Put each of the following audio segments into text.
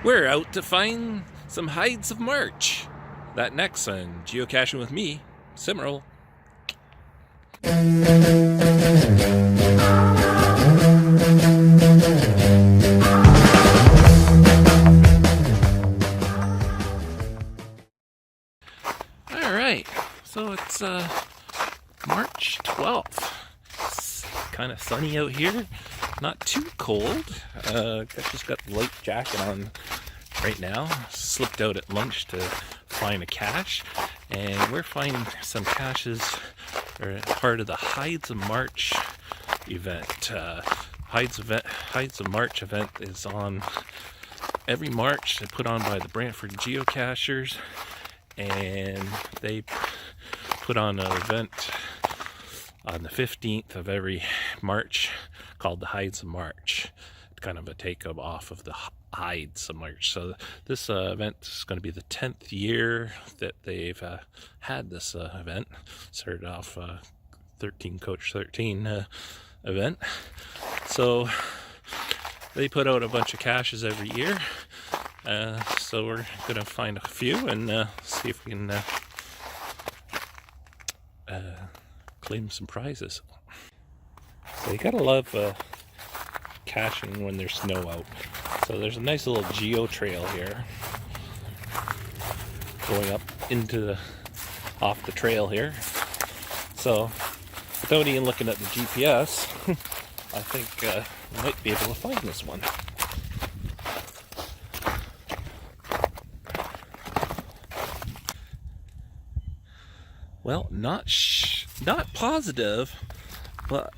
We're out to find some hides of March. That next on Geocaching with me, Simrebel. Alright, so it's March 12th. It's kind of sunny out here, not too cold. I just got the light jacket on right now. Slipped out at lunch to find a cache, and we're finding some caches are part of the Hides of March event. Hides of March event is on every March. They're put on by the Brantford geocachers, and they put on an event on the 15th of every March called the Hides of March. Kind of a take off of the Hides of March. So this event is going to be the 10th year that they've had this event. Started off 13 Coach 13 event. So they put out a bunch of caches every year. So we're going to find a few and see if we can claim some prizes. So you gotta love caching when there's snow out. So there's a nice little geo trail here going up into off the trail here. So without even looking at the GPS, I think we might be able to find this one. Well, not positive, but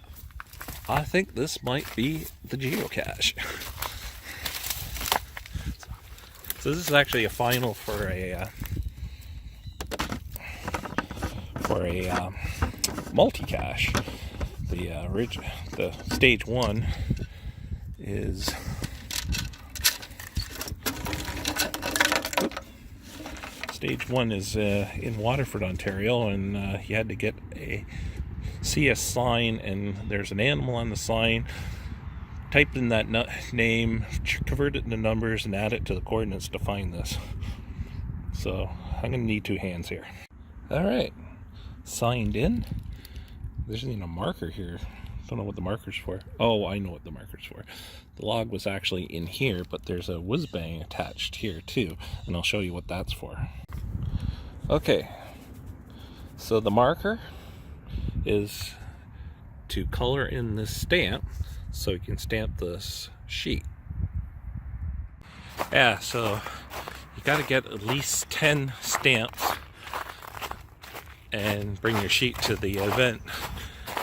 I think this might be the geocache. So this is actually a final for a multi-cache. The stage one is in Waterford, Ontario, and you had to get see a sign, and there's an animal on the sign. Type in that name, convert it into numbers, and add it to the coordinates to find this. So I'm going to need two hands here. Alright, signed in. There's even a marker here. Don't know what the marker's for. Oh, I know what the marker's for. The log was actually in here, but there's a whiz-bang attached here too, and I'll show you what that's for. Okay, so the marker is to color in this stamp so you can stamp this sheet. Yeah, so you got to get at least 10 stamps and bring your sheet to the event,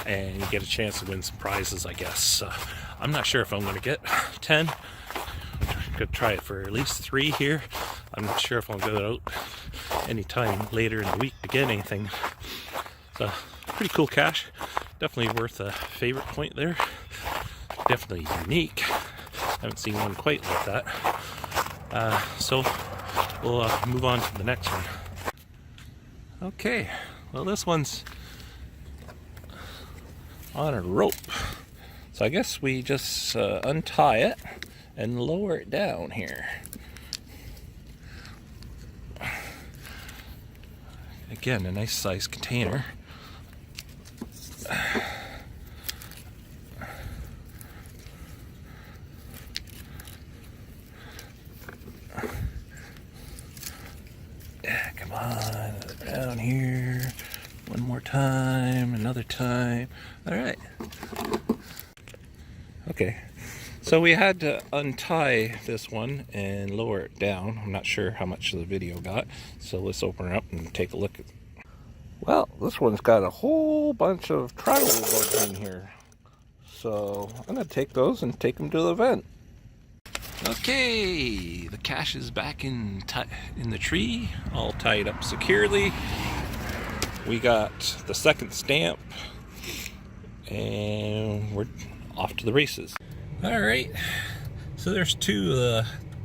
and you get a chance to win some prizes, I guess. I'm not sure if I'm going to get 10. I'm going to try it for at least 3 here. I'm not sure if I'll go out anytime later in the week to get anything. So, pretty cool cache. Definitely worth a favorite point there. Definitely unique. Haven't seen one quite like that. So, we'll move on to the next one. Okay, well, this one's on a rope. So I guess we just untie it and lower it down here. Again, a nice size container. Yeah, come on, down here. One more time, another time. All right. Okay, so we had to untie this one and lower it down. I'm not sure how much the video got, so let's open it up and take a look. Well, this one's got a whole bunch of travel bugs in here, so I'm going to take those and take them to the event. Okay, the cache is back in the tree, all tied up securely. We got the second stamp, and we're off to the races. All right, so there's 2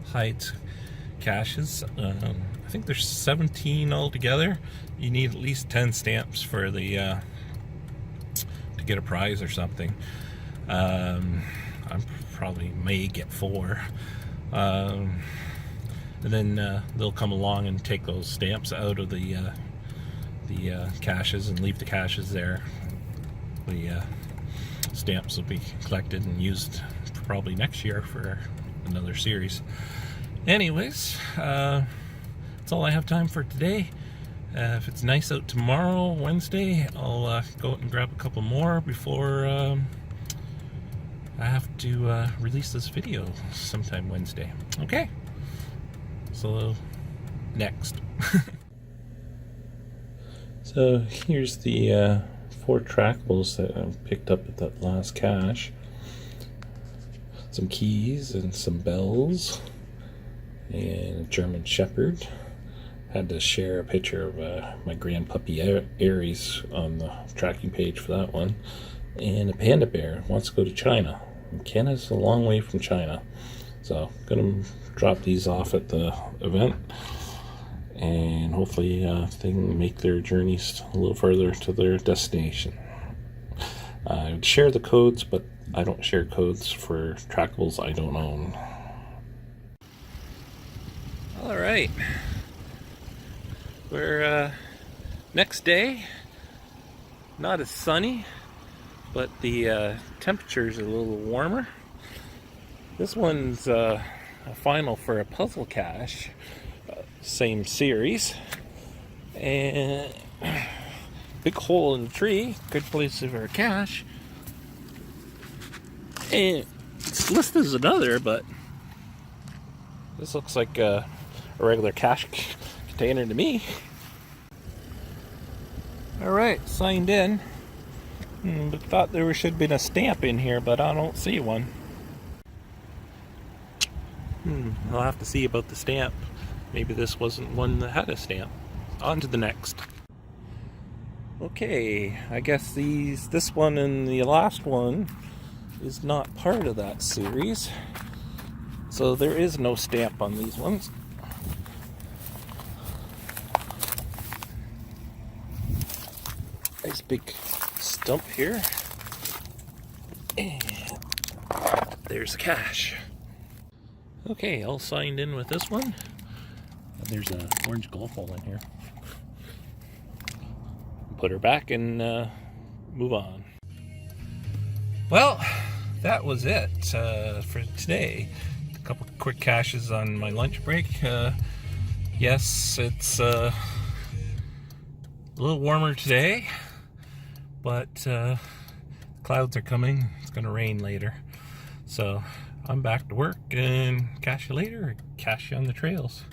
hides caches. I think there's 17 altogether. You need at least 10 stamps for the to get a prize or something. I probably may get 4. and then they'll come along and take those stamps out of the caches and leave the caches there. The stamps will be collected and used probably next year for another series. Anyways, that's all I have time for today. If it's nice out tomorrow, Wednesday, I'll go out and grab a couple more before I have to release this video sometime Wednesday. Okay, so next. So here's the 4 trackables that I picked up at that last cache. Some keys and some bells and a German Shepherd. Had to share a picture of my grand puppy Aries on the tracking page for that one. And a panda bear wants to go to China. And Canada's a long way from China. So I'm going to drop these off at the event. And hopefully they can make their journeys a little further to their destination. I would share the codes, but I don't share codes for trackables I don't own. Alright. We're next day. Not as sunny, but the temperatures are a little warmer. This one's a final for a puzzle cache. Same series, and big hole in the tree, good place for a cache, and it's listed as another, but this looks like a regular cache container to me. Alright, signed in. Thought there should have been a stamp in here, but I don't see one. I'll have to see about the stamp. Maybe this wasn't one that had a stamp. On to the next. Okay, I guess this one and the last one is not part of that series. So there is no stamp on these ones. Nice big stump here. And there's the cache. Okay, all signed in with this one. There's an orange golf ball in here. Put her back and move on. Well, that was it for today. A couple quick caches on my lunch break. Yes, it's a little warmer today, but clouds are coming. It's going to rain later. So I'm back to work, and catch you later. Catch you on the trails.